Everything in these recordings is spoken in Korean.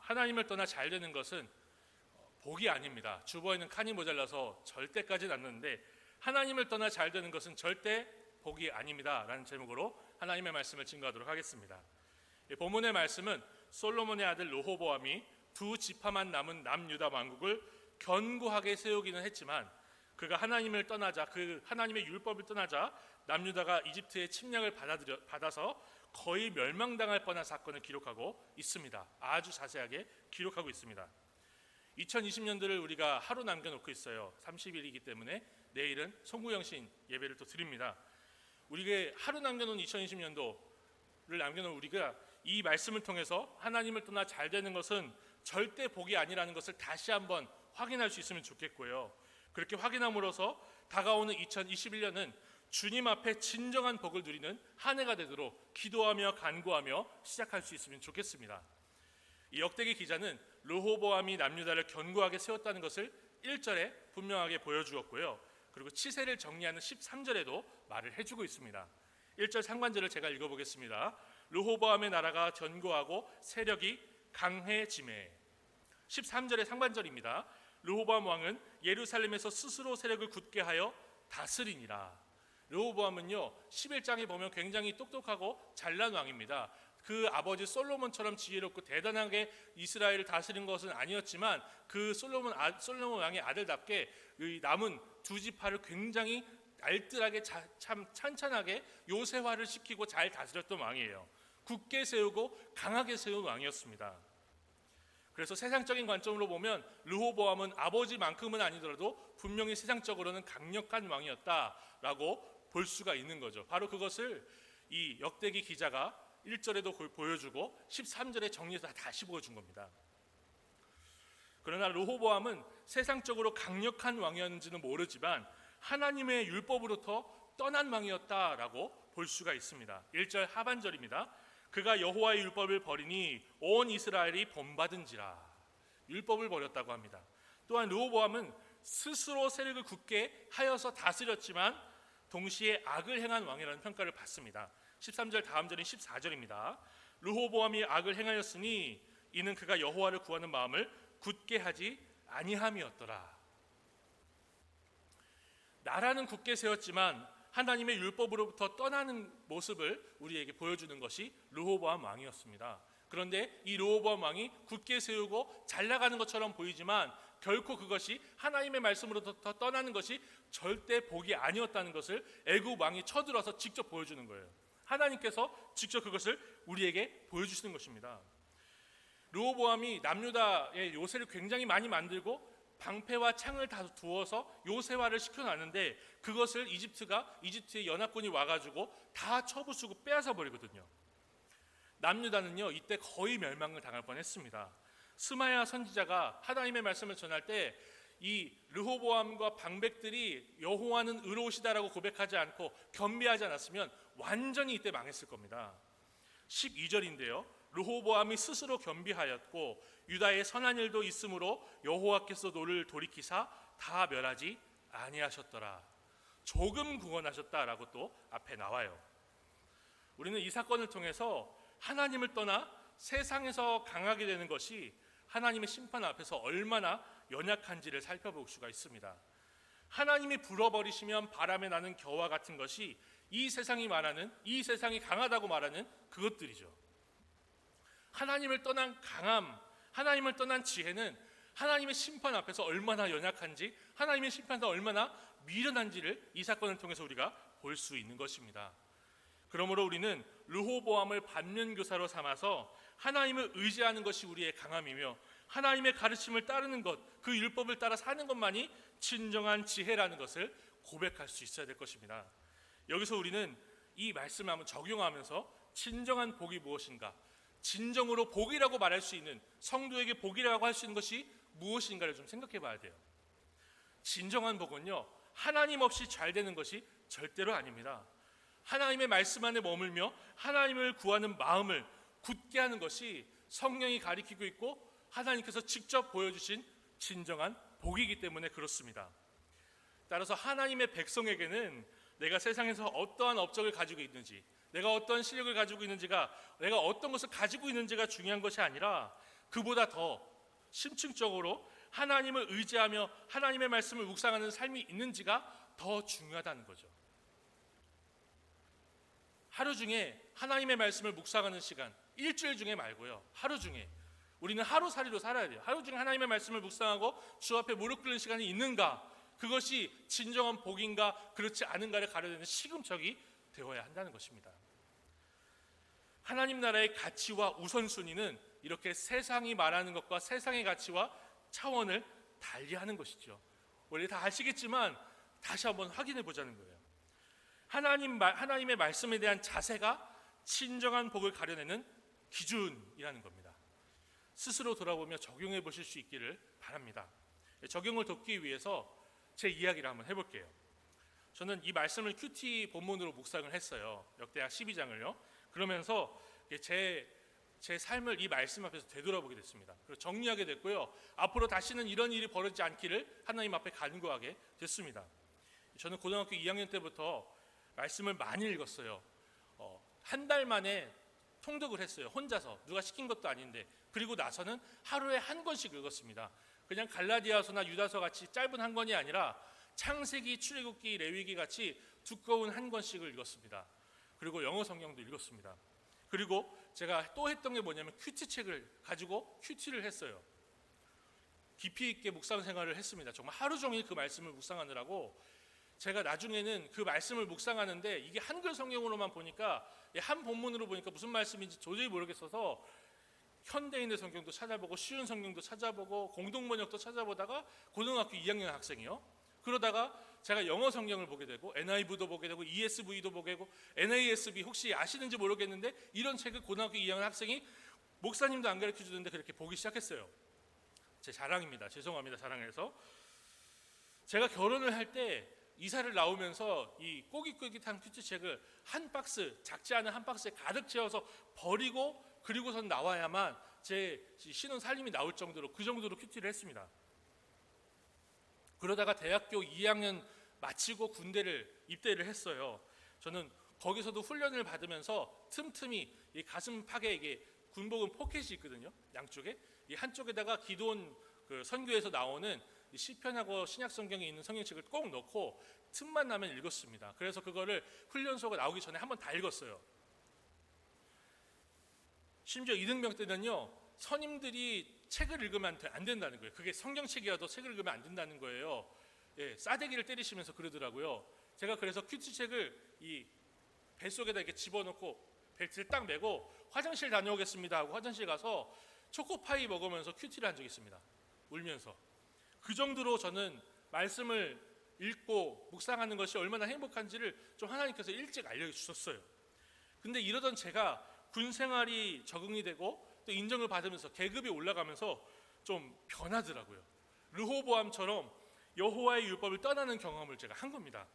하나님을 떠나 잘 되는 것은 복이 아닙니다. 주보에는 칸이 모자라서 절대까지는 않는데 하나님을 떠나 잘 되는 것은 절대 복이 아닙니다 라는 제목으로 하나님의 말씀을 증거하도록 하겠습니다. 본문의 말씀은 솔로몬의 아들 르호보암이 두 지파만 남은 남유다 왕국을 견고하게 세우기는 했지만 그가 하나님을 떠나자, 그 하나님의 율법을 떠나자 남유다가 이집트의 침략을 받아서 거의 멸망당할 뻔한 사건을 기록하고 있습니다. 아주 자세하게 기록하고 있습니다. 2020년도를 우리가 하루 남겨놓고 있어요. 30일이기 때문에 내일은 송구영신 예배를 또 드립니다. 우리가 하루 남겨놓은 2020년도를 남겨놓은 우리가 이 말씀을 통해서 하나님을 떠나 잘 되는 것은 절대 복이 아니라는 것을 다시 한번 확인할 수 있으면 좋겠고요. 그렇게 확인함으로써 다가오는 2021년은 주님 앞에 진정한 복을 누리는 한 해가 되도록 기도하며 간구하며 시작할 수 있으면 좋겠습니다. 이 역대기 기자는 르호보암이 남유다를 견고하게 세웠다는 것을 1절에 분명하게 보여주었고요. 그리고 치세를 정리하는 13절에도 말을 해주고 있습니다. 1절 상관절을 제가 읽어보겠습니다. 르호보암의 나라가 견고하고 세력이 강해지매. 13절의 상관절입니다. 르호보암 왕은 예루살렘에서 스스로 세력을 굳게 하여 다스리니라. 르호보암은요 11장에 보면 굉장히 똑똑하고 잘난 왕입니다. 그 아버지 솔로몬처럼 지혜롭고 대단하게 이스라엘을 다스린 것은 아니었지만 그 솔로몬 왕의 아들답게 남은 두 지파를 굉장히 알뜰하게 참 찬찬하게 요새화를 시키고 잘 다스렸던 왕이에요. 굳게 세우고 강하게 세운 왕이었습니다. 그래서 세상적인 관점으로 보면 르호보암은 아버지만큼은 아니더라도 분명히 세상적으로는 강력한 왕이었다라고 볼 수가 있는 거죠. 바로 그것을 이 역대기 기자가 1절에도 보여주고 13절에 정리해서 다시 보여준 겁니다. 그러나 르호보암은 세상적으로 강력한 왕이었는지는 모르지만 하나님의 율법으로부터 떠난 왕이었다라고 볼 수가 있습니다. 1절 하반절입니다. 그가 여호와의 율법을 버리니 온 이스라엘이 본받은지라. 율법을 버렸다고 합니다. 또한 르호보암은 스스로 세력을 굳게 하여서 다스렸지만 동시에 악을 행한 왕이라는 평가를 받습니다. 13절 다음 절인 14절입니다. 르호보암이 악을 행하였으니 이는 그가 여호와를 구하는 마음을 굳게 하지 아니함이었더라. 나라는 굳게 세웠지만 하나님의 율법으로부터 떠나는 모습을 우리에게 보여주는 것이 르호보암 왕이었습니다. 그런데 이 르호보암 왕이 굳게 세우고 잘 나가는 것처럼 보이지만 결코 그것이 하나님의 말씀으로부터 떠나는 것이 절대 복이 아니었다는 것을 애굽 왕이 쳐들어서 직접 보여주는 거예요. 하나님께서 직접 그것을 우리에게 보여주시는 것입니다. 르호보암이 남유다의 요새를 굉장히 많이 만들고 방패와 창을 다 두어서 요새화를 시켜놨는데 그것을 이집트의 연합군이 와가지고 다 쳐부수고 빼앗아 버리거든요. 남유다는요 이때 거의 멸망을 당할 뻔했습니다. 스마야 선지자가 하나님의 말씀을 전할 때 이 르호보암과 방백들이 여호와는 의로우시다라고 고백하지 않고 겸비하지 않았으면 완전히 이때 망했을 겁니다. 12절인데요. 르호보암이 스스로 겸비하였고 유다의 선한 일도 있으므로 여호와께서 너를 돌이키사 다 멸하지 아니하셨더라. 조금 구원하셨다라고 또 앞에 나와요. 우리는 이 사건을 통해서 하나님을 떠나 세상에서 강하게 되는 것이 하나님의 심판 앞에서 얼마나 연약한지를 살펴볼 수가 있습니다. 하나님이 불어버리시면 바람에 나는 겨와 같은 것이 이 세상이 강하다고 말하는 그것들이죠. 하나님을 떠난 강함, 하나님을 떠난 지혜는 하나님의 심판 앞에서 얼마나 연약한지, 하나님의 심판에서 얼마나 미련한지를 이 사건을 통해서 우리가 볼 수 있는 것입니다. 그러므로 우리는 르호보암을 반면교사로 삼아서 하나님을 의지하는 것이 우리의 강함이며 하나님의 가르침을 따르는 것, 그 율법을 따라 사는 것만이 진정한 지혜라는 것을 고백할 수 있어야 될 것입니다. 여기서 우리는 이 말씀을 한번 적용하면서 진정한 복이 무엇인가, 진정으로 복이라고 말할 수 있는, 성도에게 복이라고 할 수 있는 것이 무엇인가를 좀 생각해 봐야 돼요. 진정한 복은요 하나님 없이 잘 되는 것이 절대로 아닙니다. 하나님의 말씀 안에 머물며 하나님을 구하는 마음을 굳게 하는 것이 성령이 가리키고 있고 하나님께서 직접 보여주신 진정한 복이기 때문에 그렇습니다. 따라서 하나님의 백성에게는 내가 세상에서 어떠한 업적을 가지고 있는지, 내가 어떤 실력을 가지고 있는지가, 내가 어떤 것을 가지고 있는지가 중요한 것이 아니라 그보다 더 심층적으로 하나님을 의지하며 하나님의 말씀을 묵상하는 삶이 있는지가 더 중요하다는 거죠. 하루 중에 하나님의 말씀을 묵상하는 시간, 일주일 중에 말고요, 하루 중에 우리는 하루살이로 살아야 돼요. 하루 중에 하나님의 말씀을 묵상하고 주 앞에 무릎 꿇는 시간이 있는가, 그것이 진정한 복인가 그렇지 않은가를 가려내는 시금석이 되어야 한다는 것입니다. 하나님 나라의 가치와 우선순위는 이렇게 세상이 말하는 것과 세상의 가치와 차원을 달리하는 것이죠. 원래 다 아시겠지만 다시 한번 확인해 보자는 거예요. 하나님의 말씀에 대한 자세가 진정한 복을 가려내는 기준이라는 겁니다. 스스로 돌아보며 적용해 보실 수 있기를 바랍니다. 적용을 돕기 위해서 제 이야기를 한번 해볼게요. 저는 이 말씀을 큐티 본문으로 묵상을 했어요. 역대하 12장을요. 그러면서 제 삶을 이 말씀 앞에서 되돌아보게 됐습니다. 그리고 정리하게 됐고요. 앞으로 다시는 이런 일이 벌어지지 않기를 하나님 앞에 간구하게 됐습니다. 저는 고등학교 2학년 때부터 말씀을 많이 읽었어요. 한 달 만에 통독을 했어요. 혼자서. 누가 시킨 것도 아닌데. 그리고 나서는 하루에 한 권씩 읽었습니다. 그냥 갈라디아서나 유다서 같이 짧은 한 권이 아니라 창세기, 출애굽기, 레위기 같이 두꺼운 한 권씩을 읽었습니다. 그리고 영어 성경도 읽었습니다. 그리고 제가 또 했던 게 뭐냐면 큐티 책을 가지고 큐티를 했어요. 깊이 있게 묵상 생활을 했습니다. 정말 하루 종일 그 말씀을 묵상하느라고 제가 나중에는 그 말씀을 묵상하는데 이게 한글 성경으로만 보니까 한 본문으로 보니까 무슨 말씀인지 도저히 모르겠어서 현대인의 성경도 찾아보고 쉬운 성경도 찾아보고 공동번역도 찾아보다가 고등학교 2학년 학생이요. 그러다가 제가 영어 성경을 보게 되고 NIV도 보게 되고 ESV도 보게 되고 NASB 혹시 아시는지 모르겠는데 이런 책을 고등학교 2학년 학생이 목사님도 안 가르쳐 주는데 그렇게 보기 시작했어요. 제 자랑입니다. 죄송합니다. 자랑해서. 제가 결혼을 할 때 이사를 나오면서 이 꼬깃꼬깃한 큐티 책을 한 박스, 작지 않은 한 박스에 가득 채워서 버리고 그리고선 나와야만 제 신혼 살림이 나올 정도로 그 정도로 큐티를 했습니다. 그러다가 대학교 2학년 마치고 군대를 입대를 했어요. 저는 거기서도 훈련을 받으면서 틈틈이 이 가슴팍에 이게 군복은 포켓이 있거든요. 양쪽에 이 한쪽에다가 기도원 그 선교에서 나오는 시편하고 신약 성경에 있는 성경책을 꼭 넣고 틈만 나면 읽었습니다. 그래서 그거를 훈련소가 나오기 전에 한번 다 읽었어요. 심지어 이등병 때는요, 선임들이 책을 읽으면 안 된다는 거예요. 그게 성경책이라도 책을 읽으면 안 된다는 거예요. 예, 싸대기를 때리시면서 그러더라고요. 제가 그래서 큐티 책을 이 뱃속에다 이렇게 집어넣고 벨트를 딱 매고 화장실 다녀오겠습니다 하고 화장실 가서 초코파이 먹으면서 큐티를 한 적이 있습니다. 울면서. 그 정도로 저는 말씀을 읽고 묵상하는 것이 얼마나 행복한지를 좀 하나님께서 일찍 알려주셨어요. 근데 이러던 제가 군 생활이 적응이 되고 또 인정을 받으면서 계급이 올라가면서 좀 변하더라고요. 르호보암처럼 여호와의 율법을 떠나는 경험을 제가 한 겁니다.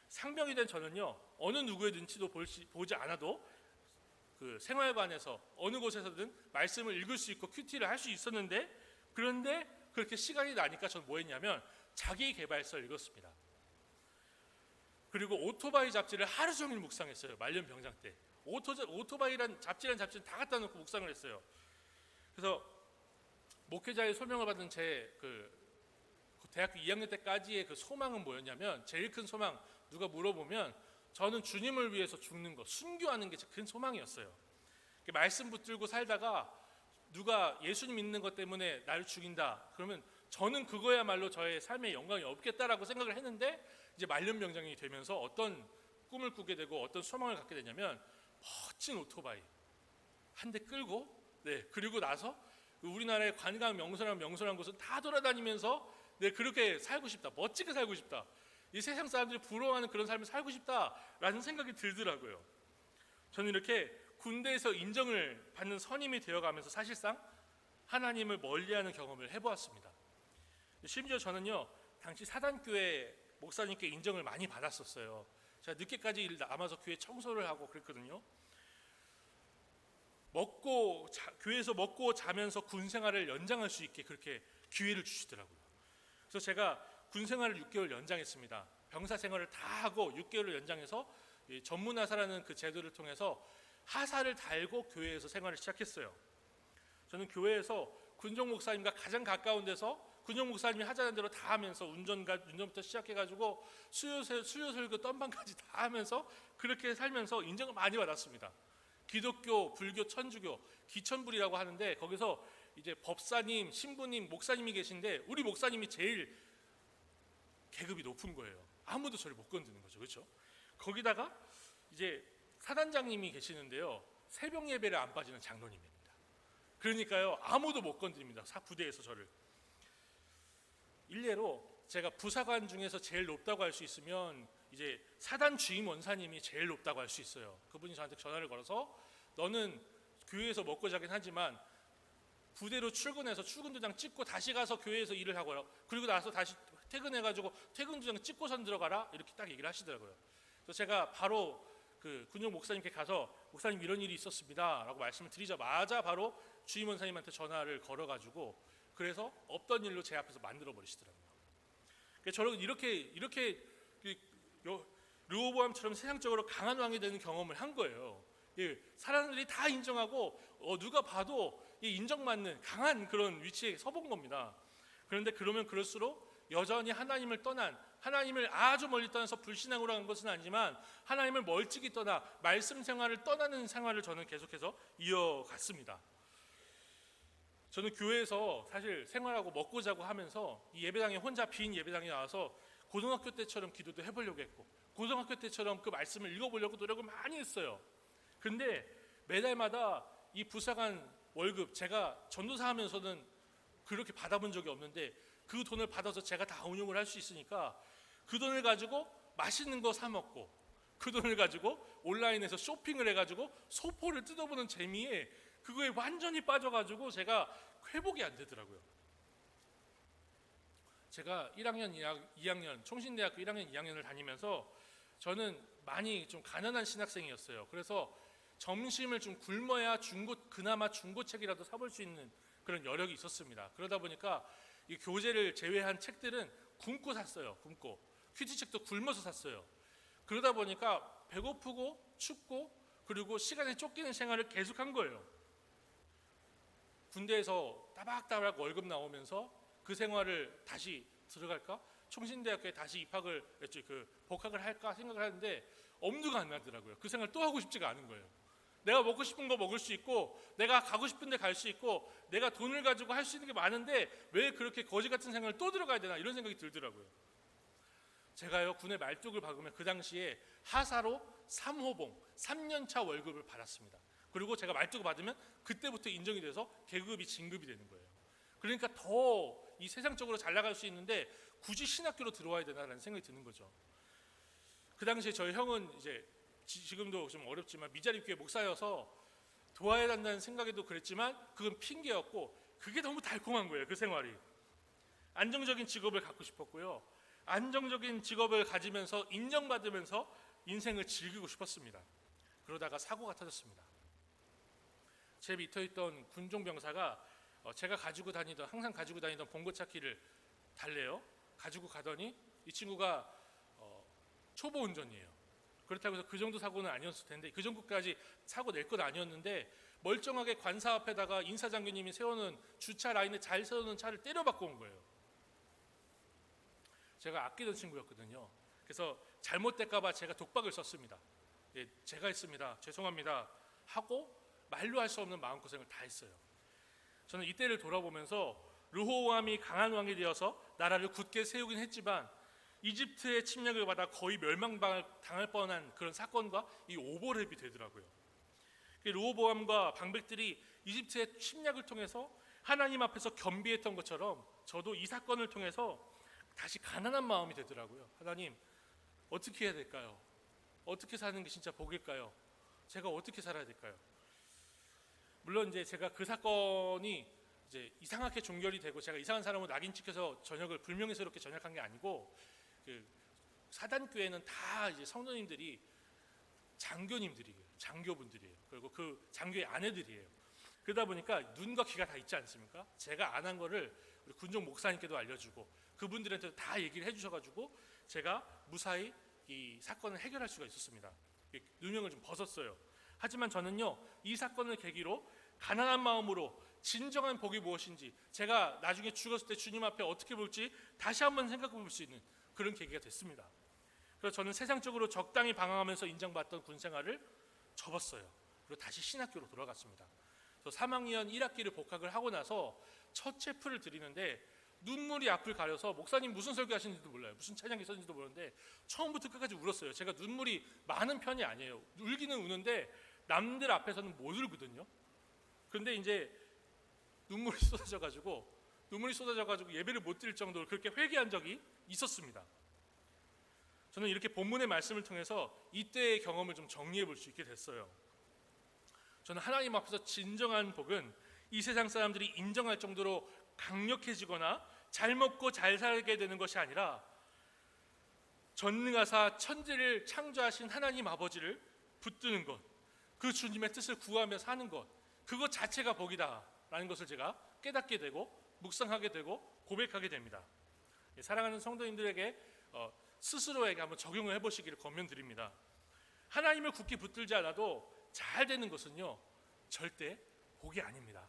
상병이 된 저는요, 어느 누구의 눈치도 보지 않아도 그 생활관에서 어느 곳에서든 말씀을 읽을 수 있고 큐티를 할 수 있었는데, 그런데 그렇게 시간이 나니까 저는 뭐 했냐면 자기개발서를 읽었습니다. 그리고 오토바이 잡지를 하루 종일 묵상했어요. 말년병장 때. 오토바이란 잡지는 다 갖다 놓고 묵상을 했어요. 그래서 목회자의 소명을 받은 제 대학교 2학년 때까지의 그 소망은 뭐였냐면, 제일 큰 소망, 누가 물어보면 저는 주님을 위해서 죽는 것, 순교하는 게 제 큰 소망이었어요. 말씀 붙들고 살다가 누가 예수님 믿는 것 때문에 나를 죽인다 그러면 저는 그거야말로 저의 삶에 영광이 없겠다라고 생각을 했는데, 이제 말년병장이 되면서 어떤 꿈을 꾸게 되고 어떤 소망을 갖게 되냐면, 멋진 오토바이 한 대 끌고, 그리고 나서 우리나라의 관광 명소란 곳은 다 돌아다니면서 그렇게 살고 싶다, 멋지게 살고 싶다, 이 세상 사람들이 부러워하는 그런 삶을 살고 싶다라는 생각이 들더라고요. 저는 이렇게 군대에서 인정을 받는 선임이 되어가면서 사실상 하나님을 멀리하는 경험을 해보았습니다. 심지어 저는요, 당시 사단교회 목사님께 인정을 많이 받았었어요. 제가 늦게까지 일 남아서 교회 청소를 하고 그랬거든요. 교회에서 먹고 자면서 군 생활을 연장할 수 있게 그렇게 기회를 주시더라고요. 그래서 제가 군 생활을 6개월 연장했습니다. 병사 생활을 다 하고 6개월을 연장해서 전문하사라는 그 제도를 통해서 하사를 달고 교회에서 생활을 시작했어요. 저는 교회에서 군종 목사님과 가장 가까운 데서 군종 목사님이 하자는 대로 다 하면서 운전부터 시작해가지고 수요 설교 떤방까지 다 하면서 그렇게 살면서 인정을 많이 받았습니다. 기독교, 불교, 천주교, 기천불이라고 하는데 거기서 이제 법사님, 신부님, 목사님이 계신데 우리 목사님이 제일 계급이 높은 거예요. 아무도 저를 못 건드는 거죠, 그렇죠? 거기다가 이제 사단장님이 계시는데요, 새벽 예배를 안 빠지는 장로님입니다. 그러니까요, 아무도 못 건드립니다. 부대에서 저를. 일례로 제가 부사관 중에서 제일 높다고 할 수 있으면 이제 사단 주임 원사님이 제일 높다고 할 수 있어요. 그분이 저한테 전화를 걸어서 너는 교회에서 먹고 자긴 하지만 부대로 출근해서 출근 도장 찍고 다시 가서 교회에서 일을 하고요. 그리고 나서 다시 퇴근해가지고 퇴근 도장 찍고선 들어가라, 이렇게 딱 얘기를 하시더라고요. 그래서 제가 바로 그 군용 목사님께 가서 목사님 이런 일이 있었습니다라고 말씀을 드리자마자 바로 주임 원사님한테 전화를 걸어가지고 그래서 없던 일로 제 앞에서 만들어 버리시더라고요. 그러니까 저는 이렇게 르호보암처럼 세상적으로 강한 왕이 되는 경험을 한 거예요. 사람들이 다 인정하고 누가 봐도 인정받는 강한 그런 위치에 서본 겁니다. 그런데 그러면 그럴수록 여전히 하나님을 떠난, 하나님을 아주 멀리 떠나서 불신앙으로 간 것은 아니지만 하나님을 멀찍이 떠나 말씀 생활을 떠나는 생활을 저는 계속해서 이어갔습니다. 저는 교회에서 사실 생활하고 먹고 자고 하면서 이 예배당에 혼자 빈 예배당에 나와서 고등학교 때처럼 기도도 해보려고 했고 고등학교 때처럼 그 말씀을 읽어보려고 노력을 많이 했어요. 근데 매달마다 이 부사관 월급, 제가 전도사 하면서는 그렇게 받아본 적이 없는데 그 돈을 받아서 제가 다 운용을 할 수 있으니까 그 돈을 가지고 맛있는 거 사 먹고 그 돈을 가지고 온라인에서 쇼핑을 해가지고 소포를 뜯어보는 재미에 그거에 완전히 빠져가지고 제가 회복이 안 되더라고요. 제가 1학년, 2학년, 총신대학교 1학년, 2학년을 다니면서 저는 많이 좀 가난한 신학생이었어요. 그래서 점심을 좀 굶어야 그나마 중고책이라도 사볼 수 있는 그런 여력이 있었습니다. 그러다 보니까 이 교재를 제외한 책들은 굶고 샀어요. 굶고 퀴즈책도 굶어서 샀어요. 그러다 보니까 배고프고 춥고 그리고 시간에 쫓기는 생활을 계속한 거예요. 군대에서 따박따박 월급 나오면서 그 생활을 다시 들어갈까? 총신대학교에 다시 복학을 할까 생각을 하는데 엄두가 안 나더라고요. 그 생활 또 하고 싶지가 않은 거예요. 내가 먹고 싶은 거 먹을 수 있고 내가 가고 싶은 데 갈 수 있고 내가 돈을 가지고 할 수 있는 게 많은데 왜 그렇게 거지 같은 생활을 또 들어가야 되나, 이런 생각이 들더라고요. 제가요, 군의 말뚝을 박으면 그 당시에 하사로 3호봉 3년차 월급을 받았습니다. 그리고 제가 말뚝을 받으면 그때부터 인정이 돼서 계급이 진급이 되는 거예요. 그러니까 더 이 세상적으로 잘 나갈 수 있는데 굳이 신학교로 들어와야 되나라는 생각이 드는 거죠. 그 당시에 저희 형은 이제 지금도 좀 어렵지만 미자립 교회 목사여서 도와야 한다는 생각에도 그랬지만 그건 핑계였고 그게 너무 달콤한 거예요. 그 생활이. 안정적인 직업을 갖고 싶었고요. 안정적인 직업을 가지면서 인정받으면서 인생을 즐기고 싶었습니다. 그러다가 사고가 터졌습니다. 제 밑에 있던 군종병사가 제가 항상 가지고 다니던 봉고차키를 달래요. 가지고 가더니 이 친구가 초보 운전이에요. 그렇다고 해서 그 정도 사고는 아니었을 텐데, 그 정도까지 사고 낼 건 아니었는데 멀쩡하게 관사 앞에다가 인사장교님이 세워놓은 주차 라인에 잘 세워놓은 차를 때려박고 온 거예요. 제가 아끼던 친구였거든요. 그래서 잘못될까 봐 제가 독박을 썼습니다. 제가 했습니다. 죄송합니다 하고 말로 할 수 없는 마음고생을 다 했어요. 저는 이때를 돌아보면서 르호보암이 강한 왕이 되어서 나라를 굳게 세우긴 했지만 이집트의 침략을 받아 거의 멸망당할 뻔한 그런 사건과 이 오버랩이 되더라고요. 르호보암과 방백들이 이집트의 침략을 통해서 하나님 앞에서 겸비했던 것처럼 저도 이 사건을 통해서 다시 가난한 마음이 되더라고요. 하나님, 어떻게 해야 될까요? 어떻게 사는 게 진짜 복일까요? 제가 어떻게 살아야 될까요? 물론 이제 제가 그 사건이 이제 이상하게 종결이 되고 제가 이상한 사람으로 낙인 찍혀서 전역을 불명예스럽게 전역한 게 아니고, 그 사단교회는 다 이제 성도님들이 장교님들이에요. 장교분들이에요. 그리고 그 장교의 아내들이에요. 그러다 보니까 눈과 귀가 다 있지 않습니까? 제가 안 한 거를 우리 군종 목사님께도 알려주고 그분들한테도 다 얘기를 해주셔가지고 제가 무사히 이 사건을 해결할 수가 있었습니다. 누명을 좀 벗었어요. 하지만 저는요, 이 사건을 계기로 가난한 마음으로 진정한 복이 무엇인지, 제가 나중에 죽었을 때 주님 앞에 어떻게 볼지 다시 한번 생각해 볼 수 있는 그런 계기가 됐습니다. 그래서 저는 세상적으로 적당히 방황하면서 인정받던 군 생활을 접었어요. 그리고 다시 신학교로 돌아갔습니다. 저 3학년 1학기를 복학을 하고 나서 첫 체프를 드리는데 눈물이 앞을 가려서, 목사님 무슨 설교 하시는지도 몰라요, 무슨 찬양이 있었는지도 모르는데 처음부터 끝까지 울었어요. 제가 눈물이 많은 편이 아니에요. 울기는 우는데 남들 앞에서는 못 울거든요. 그런데 이제 눈물이 쏟아져가지고 예배를 못 드릴 정도로 그렇게 회개한 적이 있었습니다. 저는 이렇게 본문의 말씀을 통해서 이때의 경험을 좀 정리해 볼 수 있게 됐어요. 저는 하나님 앞에서 진정한 복은 이 세상 사람들이 인정할 정도로 강력해지거나 잘 먹고 잘 살게 되는 것이 아니라 전능하사 천지를 창조하신 하나님 아버지를 붙드는 것, 그 주님의 뜻을 구하며 사는 것, 그것 자체가 복이다라는 것을 제가 깨닫게 되고 묵상하게 되고 고백하게 됩니다. 사랑하는 성도님들에게 스스로에게 한번 적용을 해보시기를 권면드립니다. 하나님을 굳게 붙들지 않아도 잘 되는 것은요, 절대 복이 아닙니다.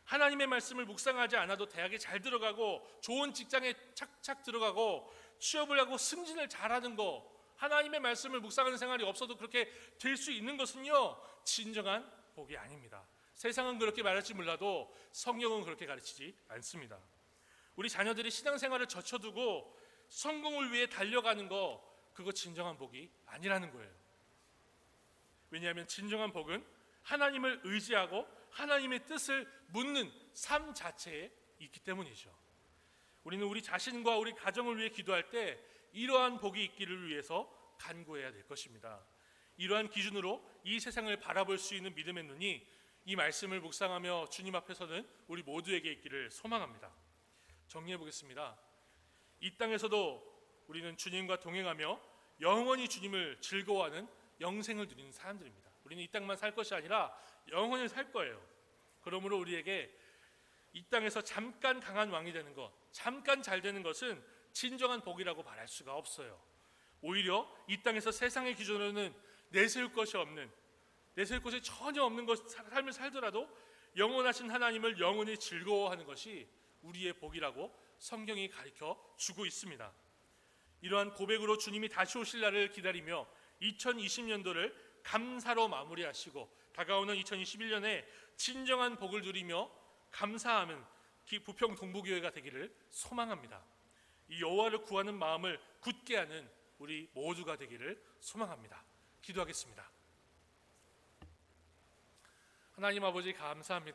하나님의 말씀을 묵상하지 않아도 대학에 잘 들어가고 좋은 직장에 착착 들어가고 취업을 하고 승진을 잘하는 거, 하나님의 말씀을 묵상하는 생활이 없어도 그렇게 될 수 있는 것은요, 진정한 복이 아닙니다. 세상은 그렇게 말할지 몰라도 성경은 그렇게 가르치지 않습니다. 우리 자녀들이 신앙생활을 젖혀두고 성공을 위해 달려가는 거, 그거 진정한 복이 아니라는 거예요. 왜냐하면 진정한 복은 하나님을 의지하고 하나님의 뜻을 묻는 삶 자체에 있기 때문이죠. 우리는 우리 자신과 우리 가정을 위해 기도할 때 이러한 복이 있기를 위해서 간구해야 될 것입니다. 이러한 기준으로 이 세상을 바라볼 수 있는 믿음의 눈이 이 말씀을 묵상하며 주님 앞에 서는 우리 모두에게 있기를 소망합니다. 정리해 보겠습니다. 이 땅에서도 우리는 주님과 동행하며 영원히 주님을 즐거워하는 영생을 누리는 사람들입니다. 우리는 이 땅만 살 것이 아니라 영원히 살 거예요. 그러므로 우리에게 이 땅에서 잠깐 강한 왕이 되는 것, 잠깐 잘 되는 것은 진정한 복이라고 말할 수가 없어요. 오히려 이 땅에서 세상의 기준으로는 내세울 것이 없는, 내세울 것이 전혀 없는 삶을 살더라도 영원하신 하나님을 영원히 즐거워하는 것이 우리의 복이라고 성경이 가르쳐 주고 있습니다. 이러한 고백으로 주님이 다시 오실 날을 기다리며 2020년도를 감사로 마무리하시고 다가오는 2021년에 진정한 복을 누리며 감사하는 부평 동부교회가 되기를 소망합니다. 이 여호와를 구하는 마음을 굳게 하는 우리 모두가 되기를 소망합니다. 기도하겠습니다. 하나님 아버지, 감사합니다.